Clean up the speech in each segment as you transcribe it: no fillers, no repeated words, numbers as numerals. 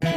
I'm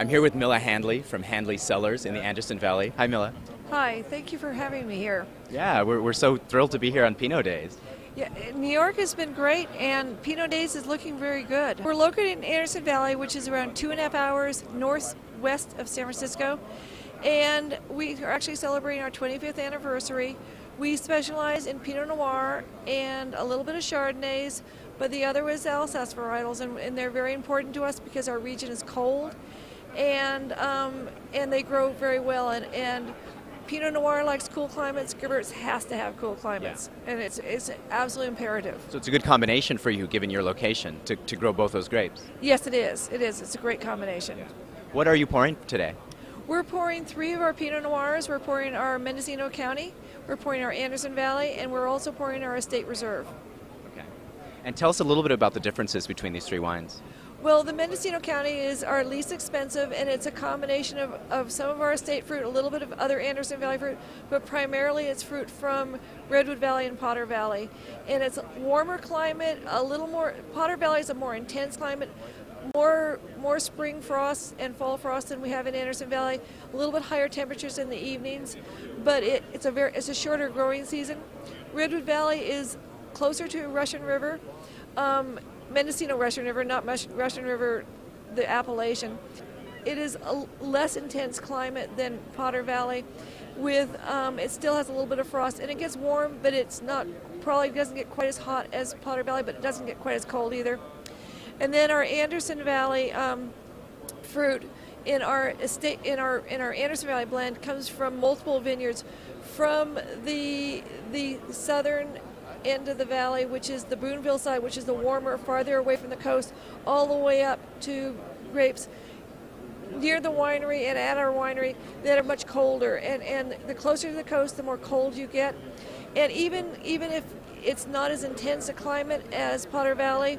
here with Milla Handley from Handley Cellars in the Anderson Valley. Hi, Milla. Hi, thank you for having me here. Yeah, we're so thrilled to be here on Pinot Days. Yeah, New York has been great, and Pinot Days is looking very good. We're located in Anderson Valley, which is around 2.5 hours northwest of San Francisco, and we are actually celebrating our 25th anniversary. We specialize in Pinot Noir and a little bit of Chardonnays, but the other is Alsace varietals, and they're very important to us because our region is cold, and they grow very well, and Pinot Noir likes cool climates. Gewurz has to have cool climates, and it's absolutely imperative. So it's a good combination for you, given your location, to grow both those grapes. Yes, it is. It is. It's a great combination. Yeah. What are you pouring today? We're pouring 3 of our Pinot Noirs. We're pouring our Mendocino County, we're pouring our Anderson Valley, and we're also pouring our Estate Reserve. Okay. And tell us a little bit about the differences between these 3 wines. Well, the Mendocino County is our least expensive, and it's a combination of some of our estate fruit, a little bit of other Anderson Valley fruit, but primarily it's fruit from Redwood Valley and Potter Valley. And it's a warmer climate, a little more, Potter Valley is a more intense climate, more spring frost and fall frost than we have in Anderson Valley, a little bit higher temperatures in the evenings, but it's a shorter growing season. Redwood Valley is closer to Russian River. Mendocino Russian River, not Russian River, the appellation. It is a less intense climate than Potter Valley. It still has a little bit of frost, and it gets warm, but it's not, probably doesn't get quite as hot as Potter Valley, but it doesn't get quite as cold either. And then our Anderson Valley fruit in our Anderson Valley blend comes from multiple vineyards, from the southern end of the valley, which is the Boonville side, which is the warmer, farther away from the coast, all the way up to grapes near the winery and at our winery that are much colder. And the closer to the coast, the more cold you get. And even if it's not as intense a climate as Potter Valley,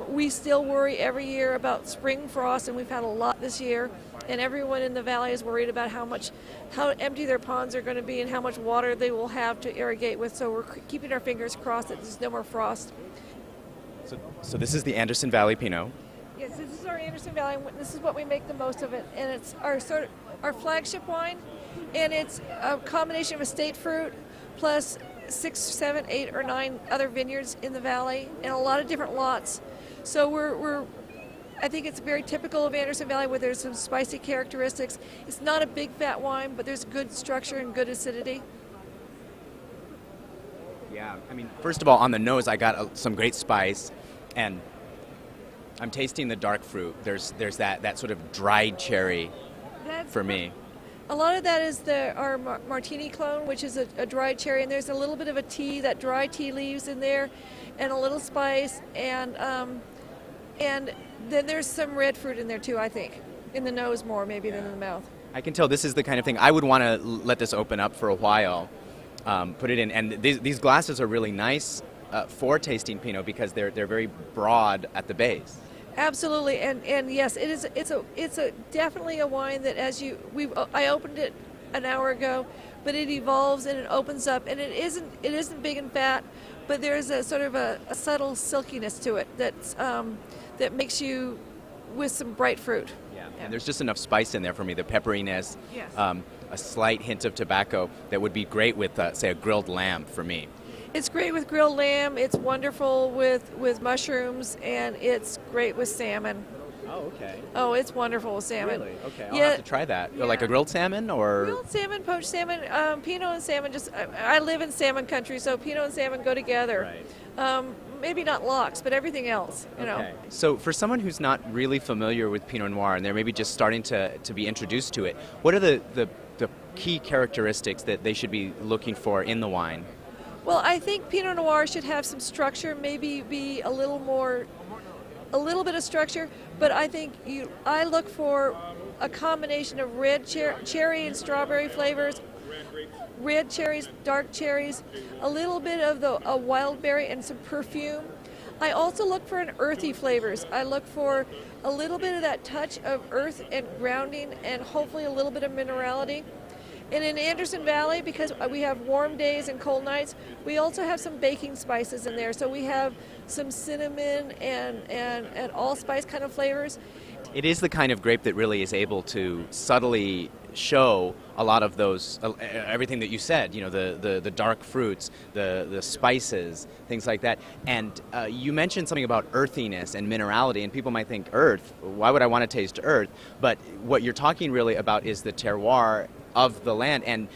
we still worry every year about spring frost, and we've had a lot this year. And everyone in the valley is worried about how empty their ponds are going to be and how much water they will have to irrigate with. So we're keeping our fingers crossed that there's no more frost. So this is the Anderson Valley Pinot. Yes, this is our Anderson Valley. This is what we make the most of it, and it's our flagship wine. And it's a combination of estate fruit plus 6, 7, 8, or 9 other vineyards in the valley, and a lot of different lots. So I think it's very typical of Anderson Valley, where there's some spicy characteristics. It's not a big fat wine, but there's good structure and good acidity. Yeah, I mean, first of all, on the nose, I got some great spice, and I'm tasting the dark fruit. There's that sort of dried cherry for me. A lot of that is our Martini clone, which is a dried cherry, and there's a little bit of a tea, that dry tea leaves in there, and a little spice, and then there's some red fruit in there too, I think, in the nose more maybe than in the mouth. I can tell this is the kind of thing I would want to let this open up for a while, put it in, and these glasses are really nice for tasting Pinot because they're very broad at the base. Absolutely, and yes, it's definitely a wine that I opened it an hour ago, but it evolves and it opens up, and it isn't big and fat, but there's a sort of a subtle silkiness to it that makes you with some bright fruit. Yeah, and there's just enough spice in there for me, the pepperiness, yes. A slight hint of tobacco that would be great with, say, a grilled lamb for me. It's great with grilled lamb, it's wonderful with mushrooms, and it's great with salmon. Oh, okay. Oh, it's wonderful with salmon. Really? Okay, I'll have to try that. Yeah. Like a grilled salmon or? Grilled salmon, poached salmon, Pinot and salmon, I live in salmon country, so Pinot and salmon go together. Right. Maybe not lox, but everything else, you know. So for someone who's not really familiar with Pinot Noir and they're maybe just starting to be introduced to it, what are the key characteristics that they should be looking for in the wine? Well, I think Pinot Noir should have some structure, maybe be a little bit of structure, but I think I look for a combination of red cherry and strawberry flavors, red cherries, dark cherries, a little bit of a wild berry and some perfume, I also look for an earthy flavors. I look for a little bit of that touch of earth and grounding and hopefully a little bit of minerality. And in Anderson Valley, because we have warm days and cold nights, we also have some baking spices in there. So we have some cinnamon and allspice kind of flavors. It is the kind of grape that really is able to subtly show a lot of those, everything that you said, you know, the dark fruits, the spices, things like that. And you mentioned something about earthiness and minerality, and people might think, earth, why would I want to taste earth? But what you're talking really about is the terroir of the land and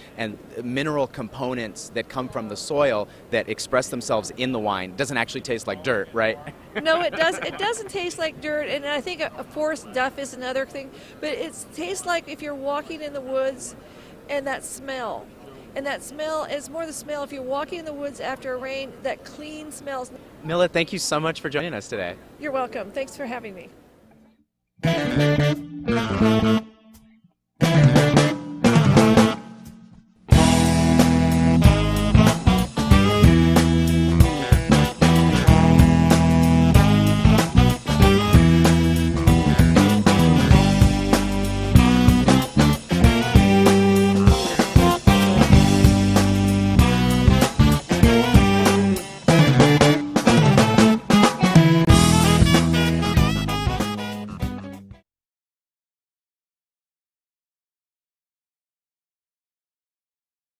mineral components that come from the soil that express themselves in the wine. It doesn't actually taste like dirt, right? No, it does. It doesn't taste like dirt, and I think a forest duff is another thing. But it tastes like if you're walking in the woods, and that smell. And that smell is more the smell if you're walking in the woods after a rain, that clean smells. Milla, thank you so much for joining us today. You're welcome. Thanks for having me.